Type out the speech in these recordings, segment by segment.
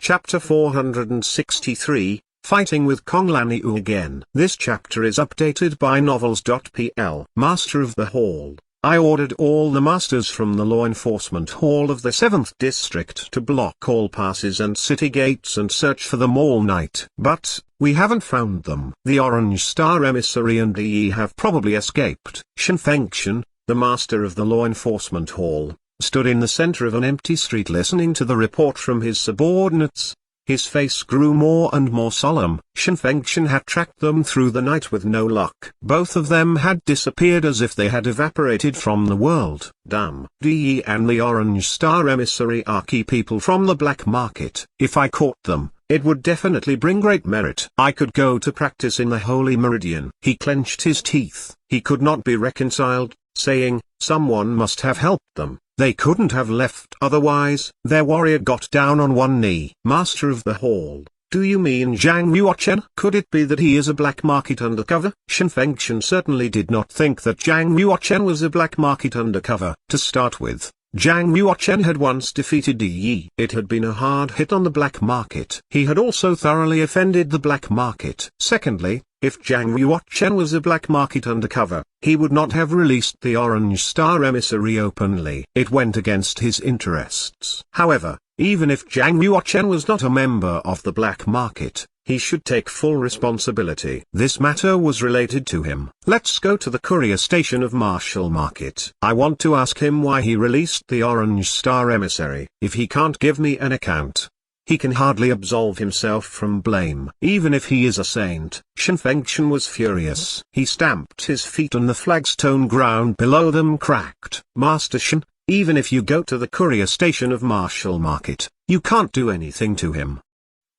Chapter 463, Fighting with Kong Lanyou again. This chapter is updated by novels.pl. Master of the Hall. I ordered all the masters from the Law Enforcement Hall of the 7th District to block all passes and city gates and search for them all night. But, we haven't found them. The Orange Star Emissary and Yi have probably escaped. Shenfengchen, the master of the Law Enforcement Hall, stood in the center of an empty street listening to the report from his subordinates. His face grew more and more solemn. Shenfengchen had tracked them through the night with no luck. Both of them had disappeared as if they had evaporated from the world. Damn. Yi and the Orange Star Emissary are key people from the black market. If I caught them, it would definitely bring great merit. I could go to practice in the Holy Meridian. He clenched his teeth. He could not be reconciled, saying, someone must have helped them. They couldn't have left otherwise. Their warrior got down on one knee. Master of the Hall, do you mean Zhang Yuochen? Could it be that he is a black market undercover? Shenfengchen certainly did not think that Zhang Yuochen was a black market undercover. To start with, Zhang Yuochen had once defeated Yi. It had been a hard hit on the black market. He had also thoroughly offended the black market. Secondly, if Zhang Yuochen was a black market undercover, he would not have released the Orange Star Emissary openly. It went against his interests. However, even if Zhang Yuochen was not a member of the black market, he should take full responsibility. This matter was related to him. Let's go to the courier station of Marshall Market. I want to ask him why he released the Orange Star Emissary. If he can't give me an account, he can hardly absolve himself from blame. Even if he is a saint. Shenfengchen was furious. He stamped his feet and the flagstone ground below them cracked. Master Shen, even if you go to the courier station of Marshall Market, you can't do anything to him.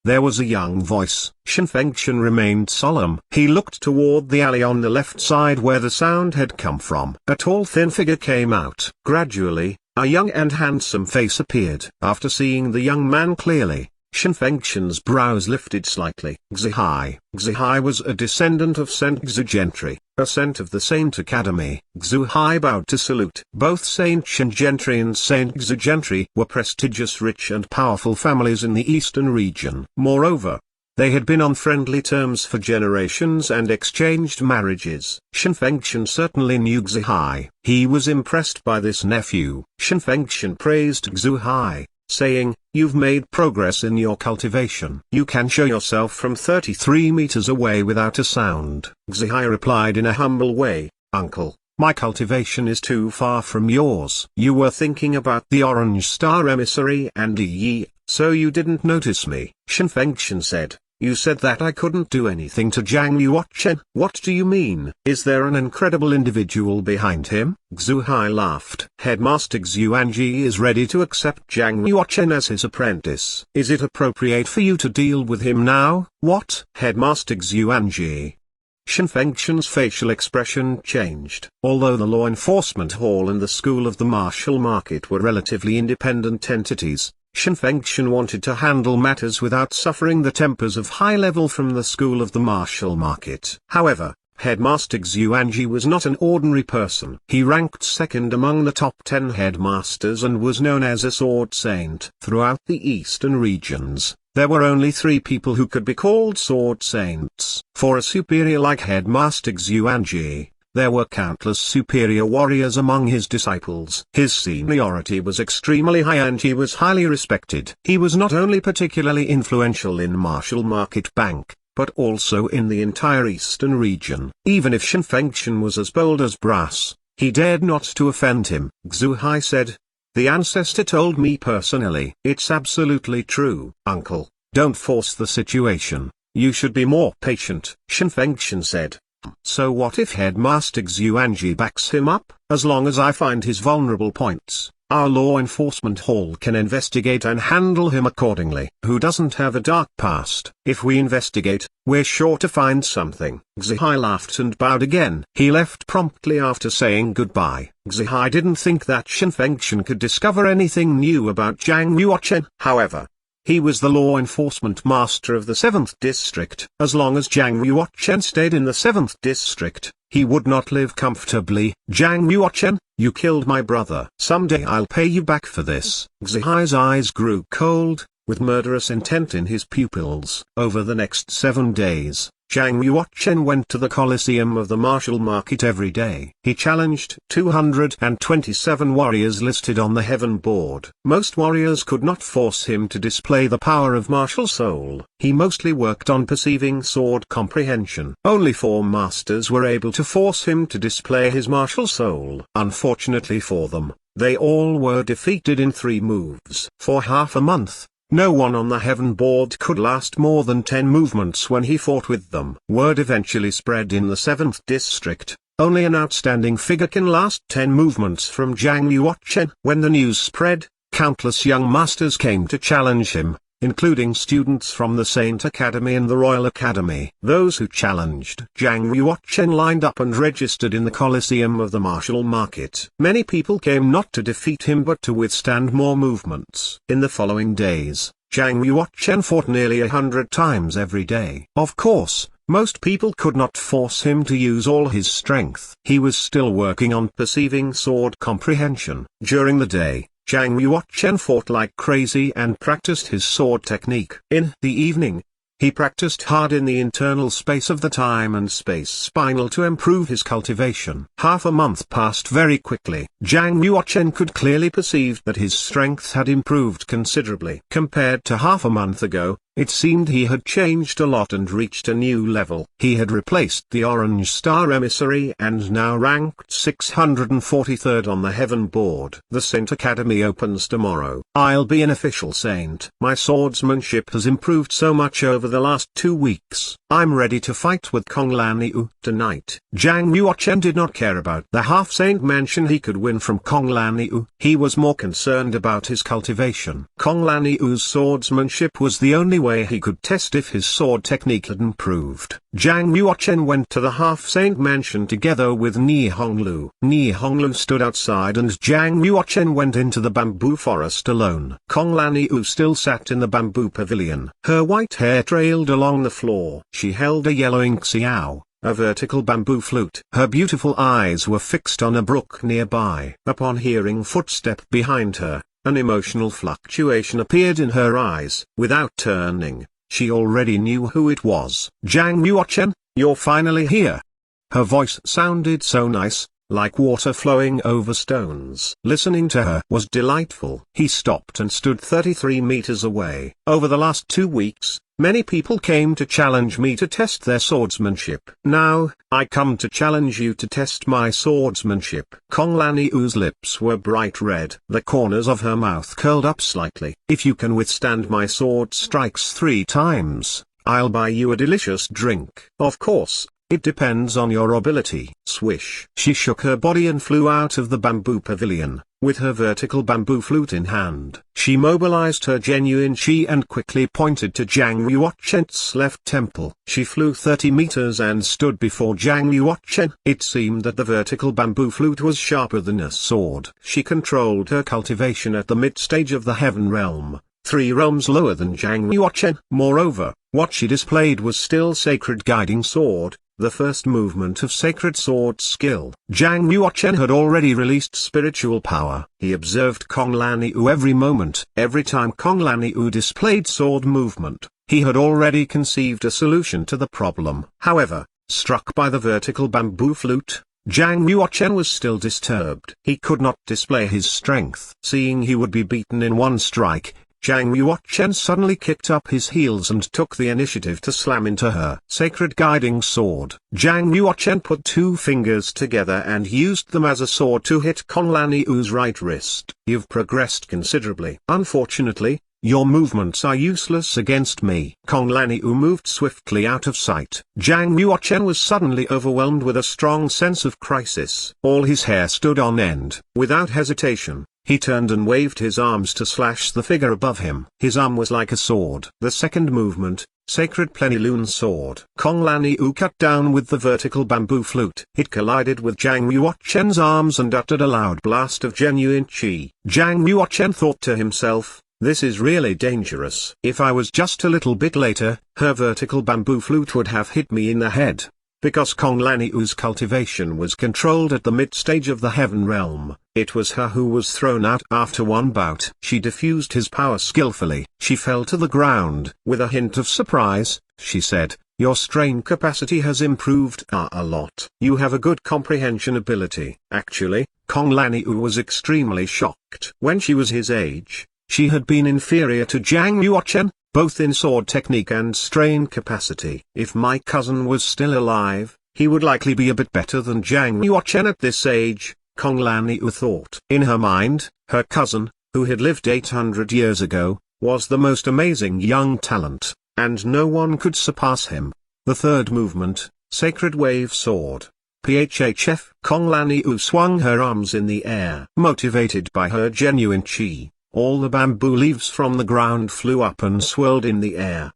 There was a young voice. Shenfengchen remained solemn. He looked toward the alley on the left side where the sound had come from. A tall thin figure came out. Gradually, a young and handsome face appeared. After seeing the young man clearly, Shenfengchen's brows lifted slightly. Xihai. Xihai was a descendant of Saint Xu gentry, a saint of the Saint Academy. Xihai bowed to salute. Both Saint Shen gentry and Saint Xu gentry were prestigious, rich and powerful families in the eastern region. Moreover, they had been on friendly terms for generations and exchanged marriages. Shenfengchen certainly knew Xihai. He was impressed by this nephew. Shenfengchen praised Xihai, saying, you've made progress in your cultivation. You can show yourself from 33 meters away without a sound. Xihai replied in a humble way, Uncle, my cultivation is too far from yours. You were thinking about the Orange Star Emissary and Yi, so you didn't notice me. Shenfengchen said, you said that I couldn't do anything to Zhang Yuochen. What do you mean? Is there an incredible individual behind him? Xihai laughed. Headmaster Xuanji is ready to accept Zhang Yuochen as his apprentice. Is it appropriate for you to deal with him now? What? Headmaster Xuanji. Shenfengchen's facial expression changed. Although the Law Enforcement Hall and the School of the Marshall Market were relatively independent entities, Shenfengchen wanted to handle matters without suffering the tempers of high level from the School of the Marshall Market. However, Headmaster Xuanji was not an ordinary person. He ranked second among the top 10 headmasters and was known as a sword saint. Throughout the eastern regions, there were only 3 people who could be called sword saints. For a superior like Headmaster Xuanji, there were countless superior warriors among his disciples. His seniority was extremely high and he was highly respected. He was not only particularly influential in Marshall Market Bank, but also in the entire eastern region. Even if Shenfengchen was as bold as brass, he dared not to offend him. Xihai said, the ancestor told me personally. It's absolutely true. Uncle, don't force the situation. You should be more patient. Shenfengchen said. So what if Headmaster Xuanji backs him up? As long as I find his vulnerable points, our Law Enforcement Hall can investigate and handle him accordingly. Who doesn't have a dark past? If we investigate, we're sure to find something. Xihai laughed and bowed again. He left promptly after saying goodbye. Xihai didn't think that Shenfengchen could discover anything new about Zhang Yuochen. However, he was the law enforcement master of the 7th district. As long as Zhang Yuochen stayed in the 7th district, he would not live comfortably. Zhang Yuochen, you killed my brother. Someday I'll pay you back for this. Xihai's eyes grew cold. with murderous intent in his pupils. Over the next 7 days, Zhang Yuochen went to the Colosseum of the martial market every day. He challenged 227 warriors listed on the heaven board. Most warriors could not force him to display the power of martial soul. He mostly worked on perceiving sword comprehension. Only 4 masters were able to force him to display his martial soul. Unfortunately for them, they all were defeated in 3 moves. For half a month, no one on the heaven board could last more than 10 movements when he fought with them. Word eventually spread in the 7th district, only an outstanding figure can last 10 movements from Zhang Yuochen. When the news spread, countless young masters came to challenge him, including students from the Saint Academy and the Royal Academy. Those who challenged Zhang Yuochen lined up and registered in the Colosseum of the martial market. Many people came not to defeat him but to withstand more movements. In the following days, Zhang Yuochen fought nearly 100 times every day. Of course, most people could not force him to use all his strength. He was still working on perceiving sword comprehension. During the day, Zhang Yuochen fought like crazy and practiced his sword technique. In the evening, he practiced hard in the internal space of the time and space spinal to improve his cultivation. Half a month passed very quickly. Zhang Yuochen could clearly perceive that his strength had improved considerably. Compared to half a month ago, it seemed he had changed a lot and reached a new level. He had replaced the Orange Star Emissary and now ranked 643rd on the heaven board. The Saint Academy opens tomorrow. I'll be an official saint. My swordsmanship has improved so much over the last 2 weeks. I'm ready to fight with Kong Lanyou tonight. Zhang Yuochen did not care about the half-saint mention he could win from Kong Lanyou. He was more concerned about his cultivation. Kong Lanyou's swordsmanship was the only way he could test if his sword technique had improved. Zhang Yuochen went to the half-saint mansion together with Ni Honglu. Ni Honglu stood outside and Zhang Yuochen went into the bamboo forest alone. Kong Lanyou still sat in the bamboo pavilion. Her white hair trailed along the floor. She held a yellowing xiao, a vertical bamboo flute. Her beautiful eyes were fixed on a brook nearby. Upon hearing footstep behind her, an emotional fluctuation appeared in her eyes. Without turning, she already knew who it was. Zhang Yuochen, you're finally here. Her voice sounded so nice, like water flowing over stones. Listening to her was delightful. He stopped and stood 33 meters away. Over the last 2 weeks, many people came to challenge me to test their swordsmanship. Now, I come to challenge you to test my swordsmanship. Kong Lanyou's lips were bright red. The corners of her mouth curled up slightly. If you can withstand my sword strikes 3 times, I'll buy you a delicious drink. Of course, it depends on your ability. Swish. She shook her body and flew out of the bamboo pavilion, with her vertical bamboo flute in hand. She mobilized her genuine chi and quickly pointed to Zhang Yuochen's left temple. She flew 30 meters and stood before Zhang Yuochen. It seemed that the vertical bamboo flute was sharper than a sword. She controlled her cultivation at the mid-stage of the heaven realm, 3 realms lower than Zhang Yuochen. Moreover, what she displayed was still sacred guiding sword, the first movement of sacred sword skill. Zhang Yuochen had already released spiritual power. He observed Kong Lanyou every moment. Every time Kong Lanyou displayed sword movement, he had already conceived a solution to the problem. However, struck by the vertical bamboo flute, Zhang Yuochen was still disturbed. He could not display his strength. Seeing he would be beaten in 1 strike, Zhang Yuochen suddenly kicked up his heels and took the initiative to slam into her sacred guiding sword. Zhang Yuochen put 2 fingers together and used them as a sword to hit Kong Lanyou's right wrist. You've progressed considerably. Unfortunately, your movements are useless against me. Kong Lanyou moved swiftly out of sight. Zhang Yuochen was suddenly overwhelmed with a strong sense of crisis. All his hair stood on end. Without hesitation, he turned and waved his arms to slash the figure above him. His arm was like a sword. The second movement, Sacred Plenilune Sword. Kong Lanyou cut down with the vertical bamboo flute. It collided with Zhang Yuochen's arms and uttered a loud blast of genuine chi. Zhang Yuochen thought to himself, this is really dangerous. If I was just a little bit later, her vertical bamboo flute would have hit me in the head. Because Kong Lanyou's cultivation was controlled at the mid-stage of the heaven realm, it was her who was thrown out after one bout. She diffused his power skillfully. She fell to the ground. With a hint of surprise, she said, "Your strain capacity has improved a lot. You have a good comprehension ability." Actually, Kong Lanyou was extremely shocked. When she was his age, she had been inferior to Zhang Yuochen, both in sword technique and strain capacity. If my cousin was still alive, he would likely be a bit better than Zhang Yuochen at this age, Kong Lanyou thought. In her mind, her cousin, who had lived 800 years ago, was the most amazing young talent, and no one could surpass him. The third movement, Sacred Wave Sword. PHHF. Kong Lanyou swung her arms in the air. Motivated by her genuine chi, all the bamboo leaves from the ground flew up and swirled in the air.